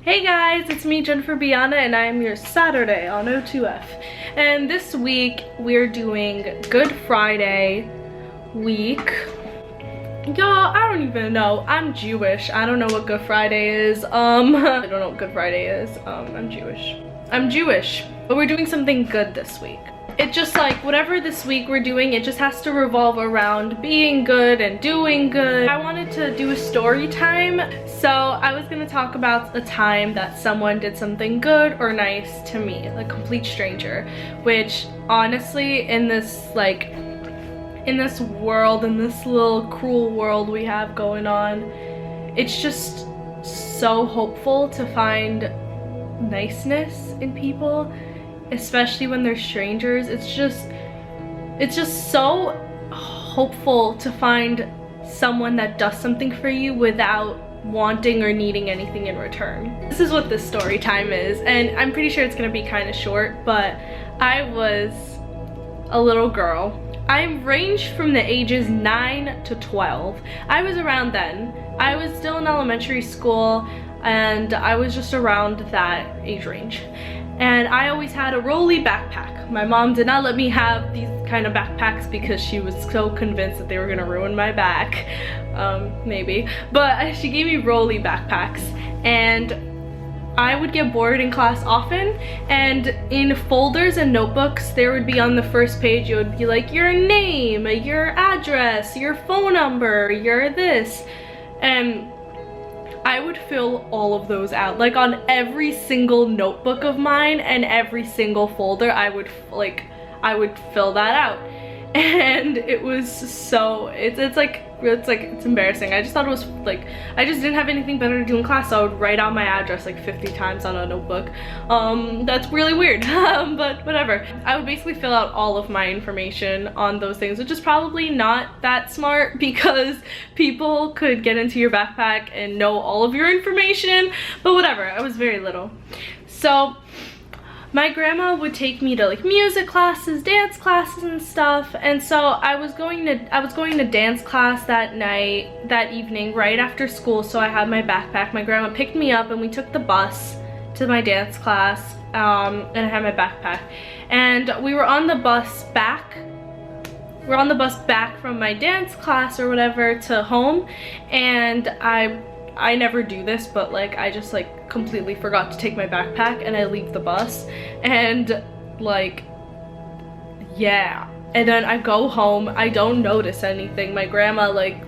Hey guys, it's me, Jenniferbiana, and I am your Saturday on O2F. And this week we're doing Good Friday week. Y'all, I don't even know. I'm Jewish. I don't know what Good Friday is. I don't know what Good Friday is. I'm Jewish. But we're doing something good this week. It just like whatever this week we're doing, it just has to revolve around being good and doing good. I wanted to do a story time, so I was gonna talk about a time that someone did something good or nice to me, a complete stranger, which honestly in this world, in this little cruel world we have going on, it's just so hopeful to find niceness in people, especially when they're strangers. It's just so hopeful to find someone that does something for you without wanting or needing anything in return. This is what this story time is, and I'm pretty sure it's gonna be kind of short, but I was a little girl. I ranged from the ages 9 to 12. I was around then. I was still in elementary school, and I was just around that age range. And I always had a rolly backpack. My mom did not let me have these kind of backpacks because she was so convinced that they were gonna ruin my back. Maybe. But she gave me rolly backpacks, and I would get bored in class often, and in folders and notebooks there would be on the first page, it would be like your name, your address, your phone number, your this, and I would fill all of those out. Like on every single notebook of mine and every single folder, I would fill that out. And it was so, it's embarrassing. I just thought it was like, I just didn't have anything better to do in class, so I would write out my address like 50 times on a notebook. That's really weird, but whatever. I would basically fill out all of my information on those things, which is probably not that smart because people could get into your backpack and know all of your information, but whatever. I was very little. So my grandma would take me to like music classes, dance classes and stuff, and so I was going to dance class that evening right after school, so I had my backpack. My grandma picked me up and we took the bus to my dance class, and I had my backpack, and we were on the bus back from my dance class or whatever to home, and I never do this, but like I just like completely forgot to take my backpack, and I leave the bus, and like, yeah, and then I go home. I don't notice anything. My grandma, like,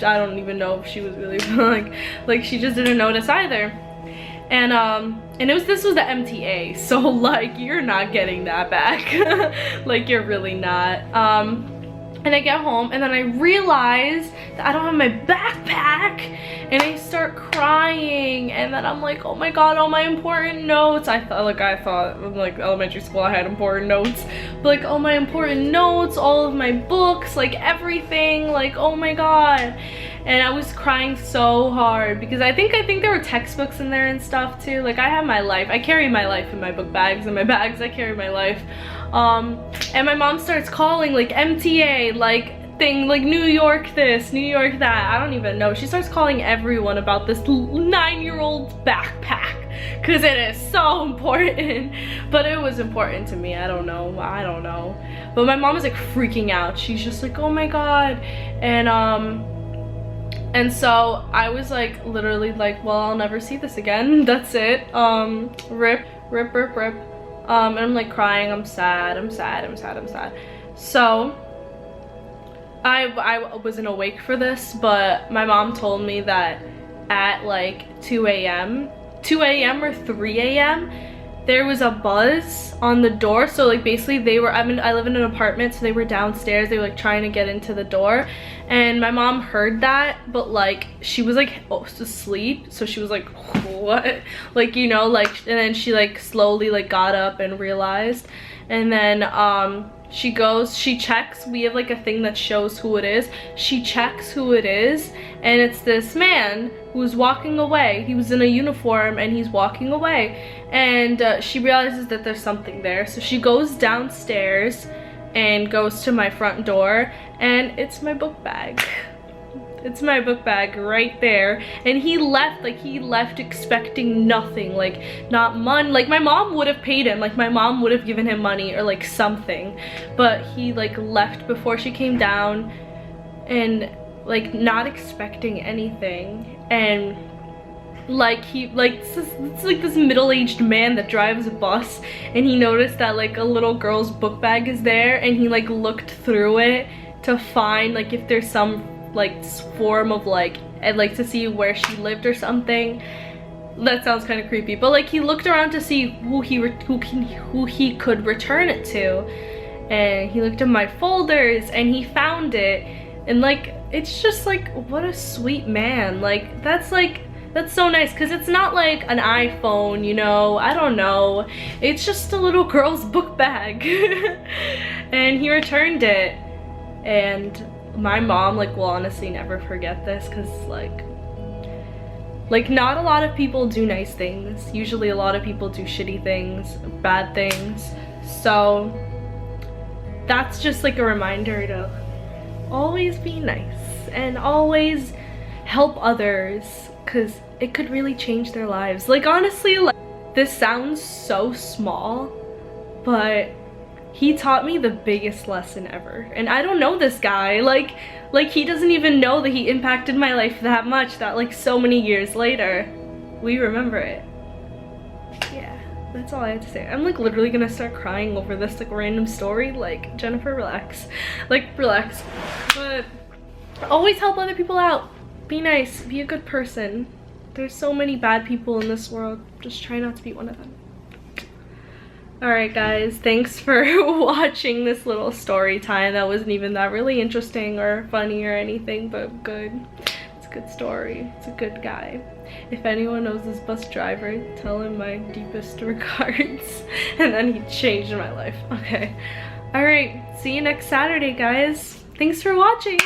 I don't even know if she was really like she just didn't notice either. And this was the MTA, so like you're not getting that back. Like you're really not. And I get home, and then I realize that I don't have my backpack, and I start crying, and then I'm like, oh my god, all my important notes. I thought like elementary school I had important notes, but like all my important notes, all of my books, like everything, like oh my god. And I was crying so hard because I think there were textbooks in there and stuff too. Like I have my life. I carry my life in my book bags. In my bags I carry my life. And my mom starts calling like MTA, like thing, like New York this, New York that. I don't even know. She starts calling everyone about this 9-year-old backpack because it is so important. But it was important to me. I don't know. But my mom was like freaking out. She's just like, oh my god. And so I was like literally like, well, I'll never see this again. That's it. Rip. And I'm like crying. I'm sad. So I wasn't awake for this, but my mom told me that at like 2 a.m. or 3 a.m. there was a buzz on the door. So like basically I live in an apartment, so they were downstairs. They were like trying to get into the door, and my mom heard that, but like she was like asleep, so she was like, what, like, you know, like, and then she like slowly like got up and realized, and then she checks. We have like a thing that shows who it is. She checks who it is, and it's this man who's walking away. He was in a uniform and he's walking away, and she realizes that there's something there, so she goes downstairs and goes to my front door, and it's my book bag. It's my book bag right there. And he left, like he left expecting nothing, like not money. Like my mom would have paid him, like my mom would have given him money or like something, but he like left before she came down and like not expecting anything. And like it's like this middle-aged man that drives a bus, and he noticed that like a little girl's book bag is there, and he like looked through it to find like if there's some like form of like, I'd like to see where she lived or something. That sounds kind of creepy, but like he looked around to see who he could return it to, and he looked at my folders and he found it. And like it's just like, what a sweet man. Like that's so nice, because it's not like an iPhone, you know, I don't know, it's just a little girl's book bag. And he returned it, and my mom like will honestly never forget this, because like not a lot of people do nice things. Usually a lot of people do shitty things, bad things. So that's just like a reminder to always be nice and always help others, because it could really change their lives. Like honestly, like, this sounds so small, but he taught me the biggest lesson ever. And I don't know this guy, like he doesn't even know that he impacted my life that much, that like so many years later we remember it. Yeah, that's all I have to say. I'm like literally gonna start crying over this like random story. Like, Jennifer, relax, like relax. But always help other people out, be nice, be a good person. There's so many bad people in this world, just try not to be one of them. Alright guys, thanks for watching this little story time. That wasn't even that really interesting or funny or anything, but good. It's a good story. It's a good guy. If anyone knows this bus driver, tell him my deepest regards. And then he changed my life. Okay. Alright, see you next Saturday guys. Thanks for watching.